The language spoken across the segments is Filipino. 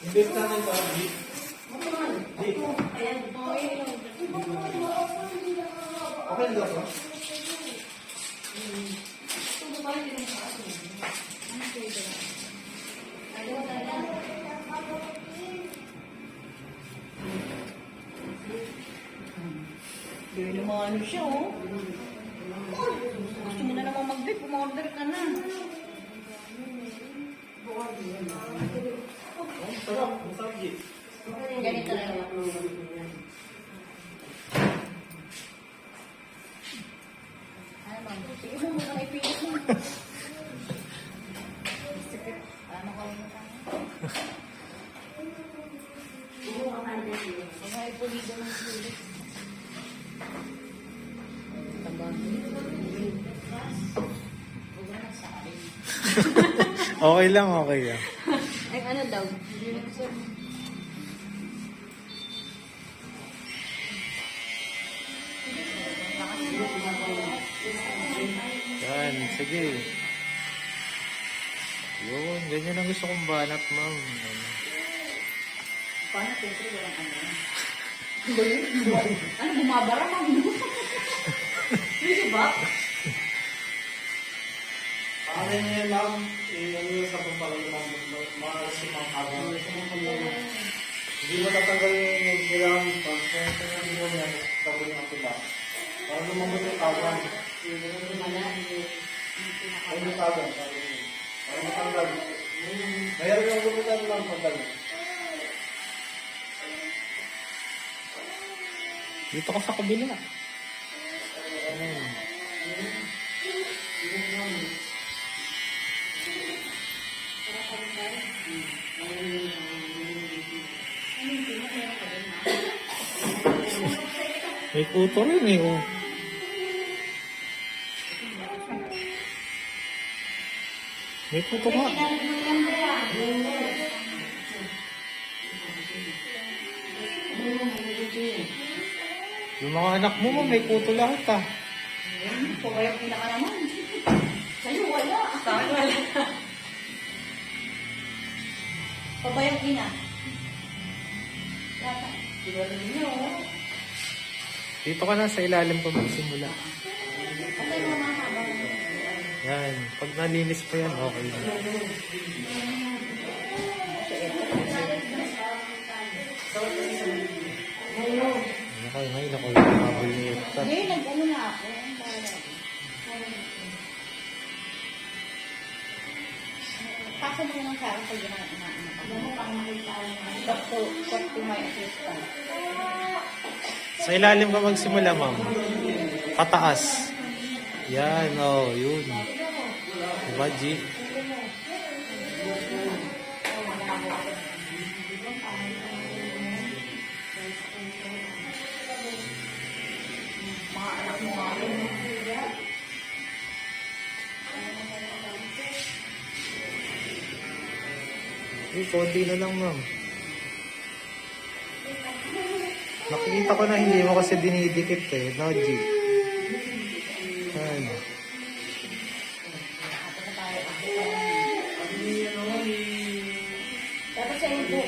Invest natin para di. Okay na ba? Hindi naman ano siya, oh. Gusto mo na naman mag-vape, umorder ka na. Sarap. Masarap, G. Ganito lang. Ano ma'am? Sige mo, muna may pilit mo. Ano ka rin ka? May pulido ng pilit. Okay lang, okay lang. Ay, ano daw? Yan, sige. Yun, ganyan ang gusto kong banat, ma'am. Paano siyempre walang ano? Ano, bumabara ma'am? Hindi ba? Paano niya yan, ma'am? Ano yung sa pampalang ma'am? Maalas yung mga kawan. Hindi mo tatanggal yung kailangan pang hindi mo yan. Tapos yung pila. Para lumambot yung kawan. Ay, yung kawan. Para matanggal. Mayroon yung gumitan lang pagdal. Dito ka sa kabila. Ayan. May puto rin eh, oh. May puto ka. Yung mga anak mo, may puto lahat ah. Pagayang ina ka naman. Sa'yo wala. Sa akin wala. Pabayang ina. Yata. Siguro ninyo. Dito ka na sa ilalim pa magsimula. Okay mo na habang. Yan. Pag nalinis pa yan, okay na. Okay, ngayon ako yung habol ni Epta. Hindi, nag-ano na ako. Pasa mo naman sa akin pag talk to my assistant. Sa ilalim ka magsimula, ma'am. Pataas. Yan, oh, yun. Diba, G? Mga anak mo nga rin. Konti na lang, ma'am. Nakikita ko na hindi mo kasi dinidikit eh. No, G? Yan. Dapat sa ibo.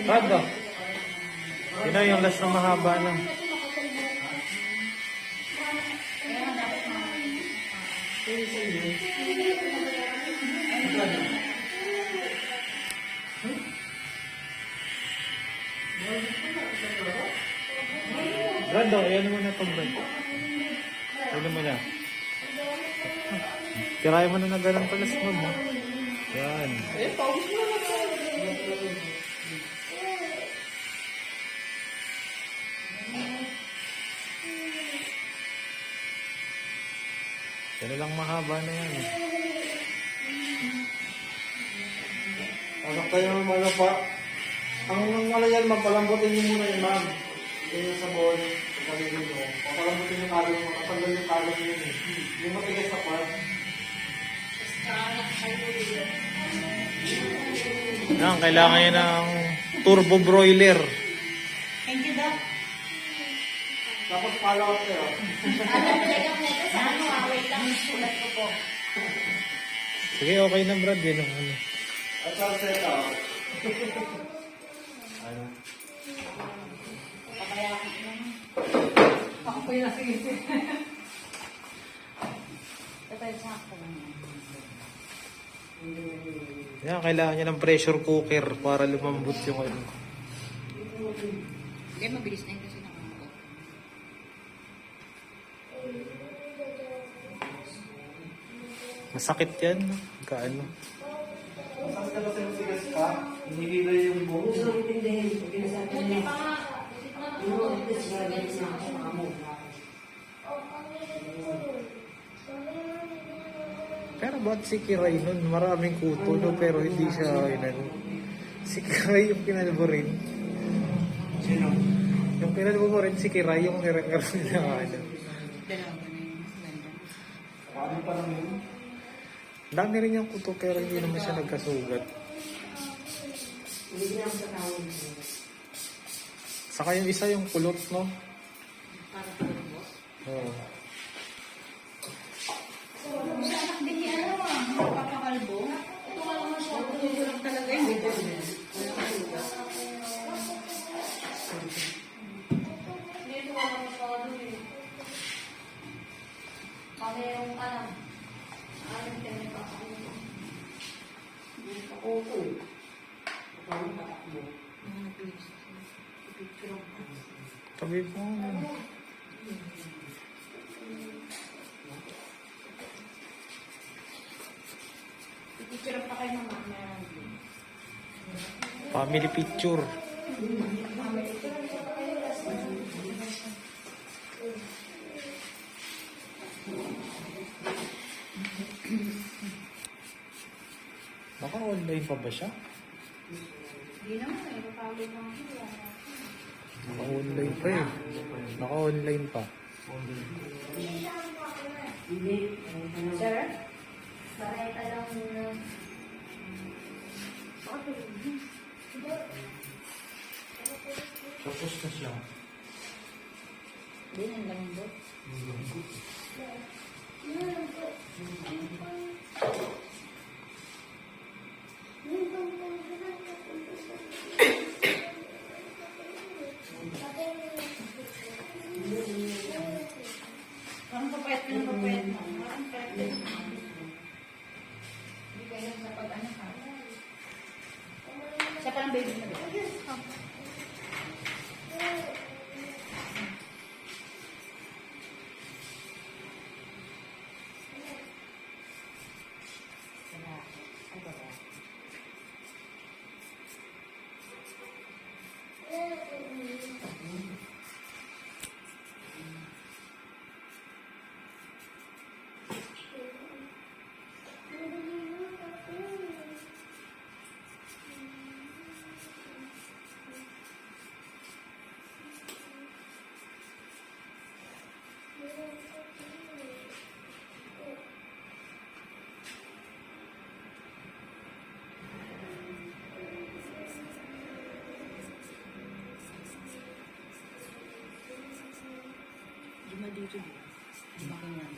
Rado. Yun na yung last na mahaba na. Rado, ayan mo na itong brad. Ayan mo na. Tirayan mo na na ganun pala sa mom. Yan. Yan lang mahaba na yan. Anak tayo ng mga pa. Ang mga yan, magpalambutin niyo muna yung ma'am. Yung sabon, pagkaligin mo. Papalambutin yung kalong mo. Katanggal yung kalong yun eh. Yung matigas sa part. Yan, kailangan yan ng turbo broiler. Thank you, Doc. Tapos follow up kayo. Talaga po ito sa ano, wait lang, sulat ko po. Sige, okay na Brad. Yan ang ano. At sa set up. Ano? Papayakit na. Ako po yung nasa-isip. Ito yung sakto lang. Yan, kailangan niya ng pressure cooker para lumambot yung ano. Hindi, mabilis na yun kasi nakakot. Masakit yan. Kaano. Masas ka kasi masigas ka, hinihila yung buhok. Buti pa nga. Pero ba't si Kiray nun? Maraming kuto no, pero hindi siya inano. Si Kiray yung kinalbo rin. Sino? Yung kinalbo mo rin si Kiray yung nire-refer na ano. Dalawa na yun. Ganda. Paano pa naman yun? Dami rin yung kuto pero hindi naman siya nagkasugat. Saka yung isa yung kulot, no? Para po rin po. Oo. Sa anak din niya, ano ah, papakalbo. Ito ka lang siya. Tutulog talaga yun. Hindi po. Dito ka lang masyado eh. Kami yung alam. Alam ka na pa ako. Dito ko po eh. Picture ako. Sabi po, ano. Picture pa kayo naman. Meron din. Family picture. Naka-online pa ba siya? Hindi naman eh. Napagod lang siya. Naka-online pa eh. Naka-online pa. Sir? Pareta lang muna. Tapos na siya. Hindi, ang lambot. Parang papayat ka ng papayat mo. Parang papayat ka ng hindi kayo sa pag-ano ka. Siya parang baby na ba? Lima dito din. Lima kanya.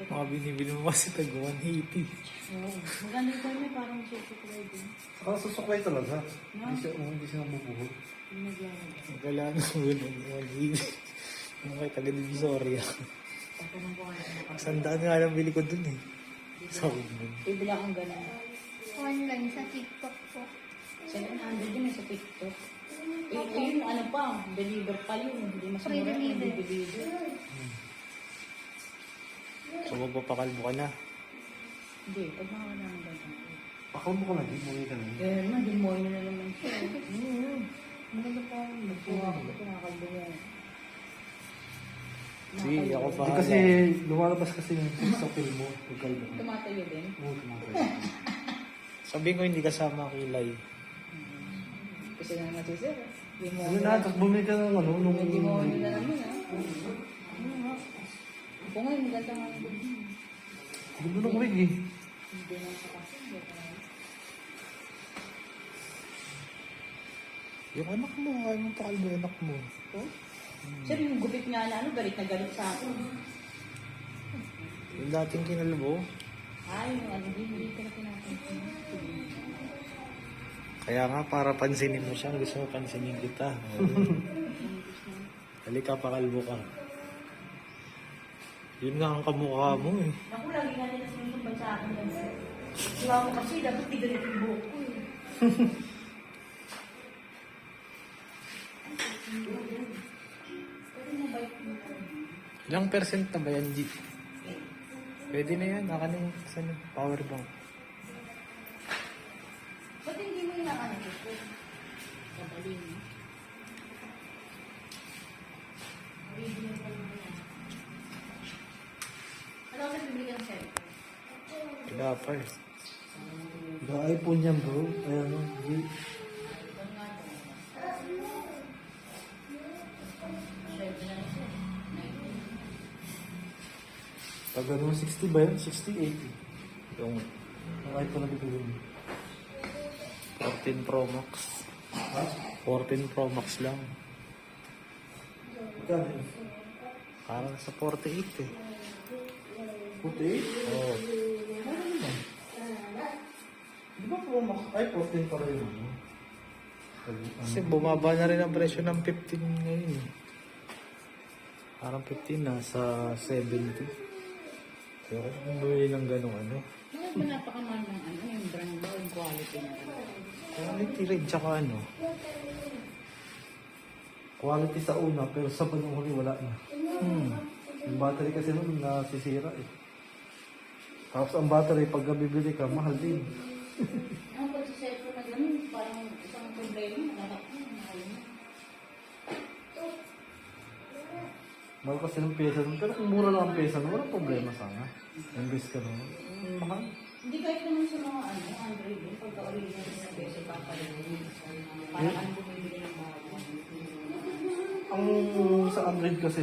Mga binibili mo kasi tag 180. Oo. Maganda ko may parang susuklay din. Saka susuklay talaga. Hindi siya mabubuhol. Yung nagyayag. Wala na ko yun. 180. Yung kay taga-divisoria. Tatanong ko nga. Sandaan nga lang bili ko dun eh. Sabi mo. Bibili akong ganun. Online sa TikTok po. 700 din sa TikTok. Yun, ano pa, deliver pa yun. Hindi mas Free mura yung deliver. deliver. So magpapakalbo ka na. Hindi, pag makakala ng ganun. Pakal mo ka na, di mo ka na. Kaya naman, demoy na naman siya. Maganda pa, magkuha ko, kinakalbo yan. Sige, ako pa. Hindi kasi lumalabas kasi yung sa film mo. Pagkalbo. Tumatayo din. Oo, tumatay. Sabihin ko hindi kasama kilay. Kasi nga natin Hindi mo Ano na, tapos bumili ka ng ano, nung... Hindi mo nila naman ah. Ano nga? Kung ngayon, maganda nga yung Gusto nung wig eh. hindi na sa kasi. Yung anak mo, ayaw mong pakalbo yung anak mo. Sir, yung gupit nga na ano, galit na galit sa akin. Yung dating kinalbo. Ay, yung ano, hindi ka na pinapansin. Kaya nga, para pansinin mo siya, gusto mo pansinin kita. Halika, pakalbo ka. Yun nga ang kamukha mo eh. Ako, lagi nga nila sinusumbay sa akin yan. Diba ako kasi, dapat di galit yung buhok ko eh. Pero mabait mo ko. Ilang percent na ba yan, G? Pwede na yan, naka na yung power bank. Ba't hindi mo yung ano gusto? Kabalin mo. Ano kasi bibili ka ng cellphone? Wala pa eh. iPhone yan bro. Ayan o. Pag ano, 60 ba yan? 60, 80. Yung Ang iPhone na bibili mo. 14 Pro Max. 14 Pro Max lang. Magkano yun? Parang sa 48 eh. Puti? Oo. Di ba Pro Max? Ay, 14 pa rin ano? Kasi bumaba na rin ang presyo ng 15 ngayon eh. Parang 15 nasa 70. Pero kung bumili ng ganong ano. Ano ba napakamahal ng ano, yung brand mo, yung quality na Quality rin, tsaka ano. Quality sa una, pero sa panong huli wala na. Hmm. Yung battery kasi nun nasisira eh. Tapos ang battery, pag bibili ka, mahal din. Ang pag-cellphone na gano'n, parang isang problema, nakakap mo, mahal mo. Mahal kasi ng pesa nun. Pero kung mura lang ang pesa nun, walang problema sana. Imbes ka nun. Mahal. Hindi kahit naman sa mga ano, Android din, pagka-original sa peso, papalagin. Parang ano bumibili ng bago. Ang sa Android kasi,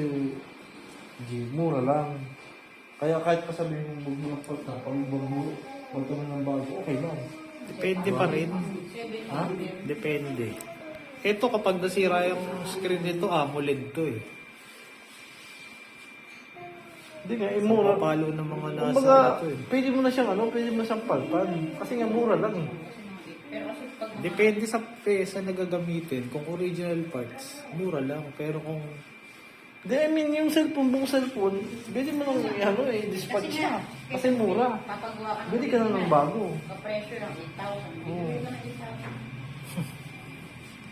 G, mura lang. Kaya kahit pa sabihin mong bugmulak pa ka, pag wag ka ng bago, okay lang. Depende pa rin. Ha? Depende. Ito kapag nasira yung screen nito, AMOLED to eh. Hindi nga, mura. Palo ng mga nasa Kumbaga, ito eh. pwede mo na siyang ano, pwede mo na siyang palpan. Kasi nga mura lang eh. Pero kasi pag Depende sa pesa na gagamitin. Kung original parts, mura lang. Pero kung Hindi, I mean, yung cellphone, buong cellphone, pwede mo nang ano eh, dispatch na. Kasi mura. papagawa ka Pwede ka na ng bago. ka-pressure ng 8,000. Bibili ka ng 8,000.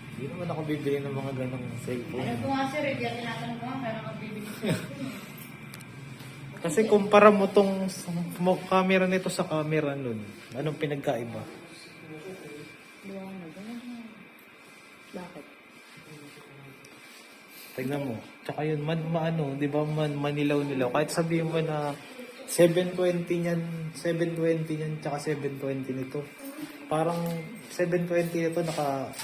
hindi naman ako bibili ng mga ganong Ano cellphone. ko nga sir, diyan tinatanong ko nga, kaya kang bibili ng cellphone. Kasi kumpara mo tong camera nito sa camera nun. Anong pinagkaiba? Liwanag, ano? Bakit? Tignan mo. Tsaka yun, maano, di ba manilaw-nilaw. Kahit sabihin mo na 720 niyan, 720 niyan, tsaka 720 nito. Parang 720 nito naka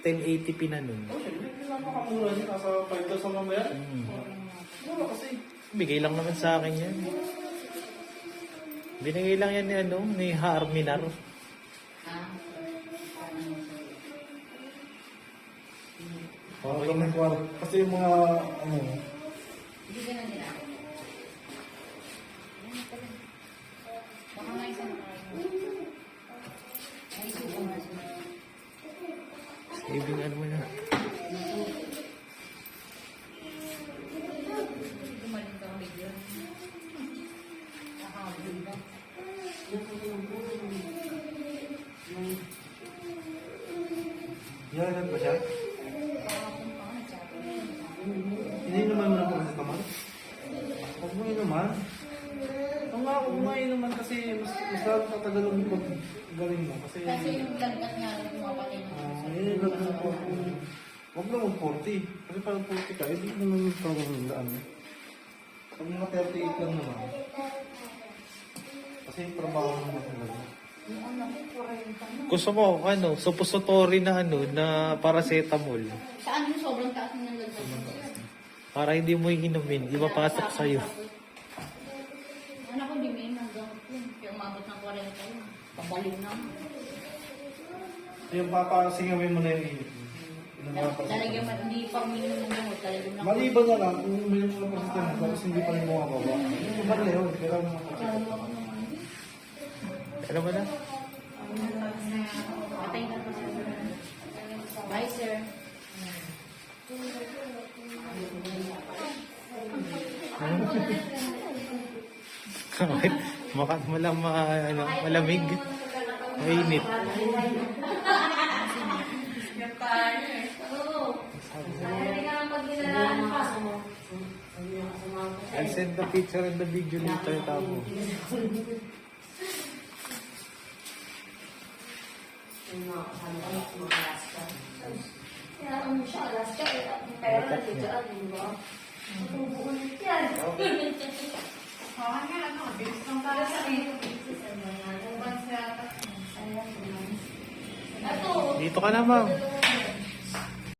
1080p na nun. Hindi lang makamura niya, nasa 5,000 mamaya. Mura kasi. Bigay lang naman sa akin yan. Binigay lang yan ni ano, ni Harminar. Parang kami kwarto. Kasi yung mga, ano, Hindi ka na nila. Baka nga isang ay suko nga sila. Saving ano mo na. Gumaling ka ulit yun. Nakahabol ba? yan ba siya? Kahapon pa nga, nagsabi. Hindi naman mo na po sa kamay. Huwag mo inuman. Ang nga, huwag mo inuman kasi mas lalong tatagal ang paggaling mo. Kasi Yung lagnat nga rin kumapatay ng yun lang mo po. Huwag lang mag 40. Kasi parang 40 ka, hindi mo naman tawag ng daan. Pag mga 38 lang naman. Kasi yung trabaho naman talaga. Yung anak ko, 40 na. Gusto mo, ano, suppository na ano, na paracetamol. Saan yung sobrang taas ng lagay? Para hindi mo inumin, di mapasok sa'yo. Anak ko, di may hanggang yun. Kaya umabot ng 40 yun. Pabaliw na. Yung papasingawin mo na yung init. Talagyan mo, hindi pa minum ng gamot. Talagyan mo ng Maliban na lang, kung uminom ka pa sa tanong, tapos hindi pa rin bumababa. Iba na yun, kailangan mo Alam mo na? Patay na pa siya. Bye, sir. Bakit? Baka ano, malamig. Mainit. I'll send the picture and the video later, Tabo. Kaya ano siya, Alaska, ang pera dito, di ba? Matubulit yan. Para sa akin, Dito ka na, ma'am.